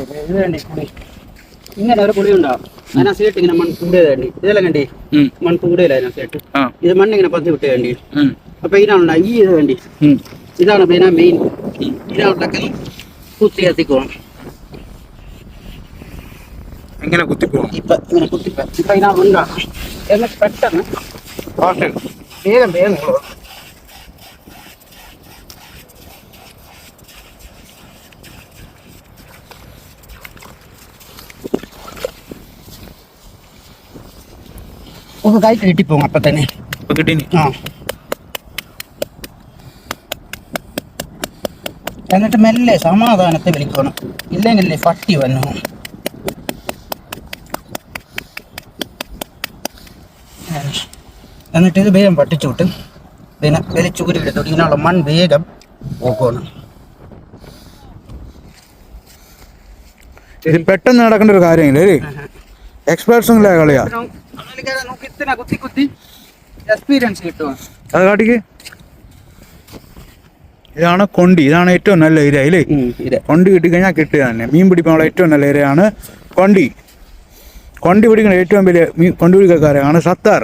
ഇത് വേണ്ടി പുളി ഇങ്ങനെ ഒരു പുളി ഉണ്ടാവും അതിനകത്ത് ഇങ്ങനെ മൺകൂടിയത് വേണ്ടി ഇതെല്ലാം കണ്ടി മൺകൂടിയല്ല അതിനകത്ത് ഇത് മണ്ണിങ്ങനെ പത്തി വിട്ട് വേണ്ടി അപ്പൊ ഇതിനാണ് ഈ ഇത് വേണ്ടി ഇതാണ് പിന്നെ മെയിൻ ഇതിനകത്തൊക്കെ കുത്തി കത്തിക്കോണം എങ്ങനെ കുത്തിപ്പോണം ഇപ്പൊ ഇങ്ങനെ കുത്തിപ്പോ ഇപ്പൊ ഇതിനകത്ത് ഉണ്ടാകും എന്നിട്ട് പെട്ടെന്ന് വേഗം വേഗം ഒക്കെ കൈ കിട്ടിപ്പോകും അപ്പൊ തന്നെ കിട്ടീനി എന്നിട്ട് മെല്ലെ സമാധാനത്തെ വിളിക്കണം ഇല്ലെങ്കിൽ പട്ടി വന്നു എന്നിട്ട് ഇത് വേഗം പട്ടിച്ചുവിട്ട് പിന്നെ വലിച്ചൂരി എടുത്തോട്ട് ഇതിനുള്ള മൺ വേഗം പോക്കണം. ഇത് പെട്ടെന്ന് നടക്കേണ്ട ഒരു കാര്യമില്ല എക്സ്പേർട്സും കളിയാ കുത്തി കുത്തി എക്സ്പീരിയൻസ് കിട്ടും. അത് കാട്ടിക്ക് ഇതാണ് കൊണ്ടി. ഇതാണ് ഏറ്റവും നല്ല ഇര ഇല്ലേ? കൊണ്ടി കിട്ടിക്കഴിഞ്ഞാൽ കിട്ടുക തന്നെ. മീൻ പിടിക്കാനുള്ള ഏറ്റവും നല്ല ഇരയാണ് കൊണ്ടി. കൊണ്ടി പിടിക്കുന്ന ഏറ്റവും വലിയ കൊണ്ടി പിടിക്കാരാണ് സത്താർ.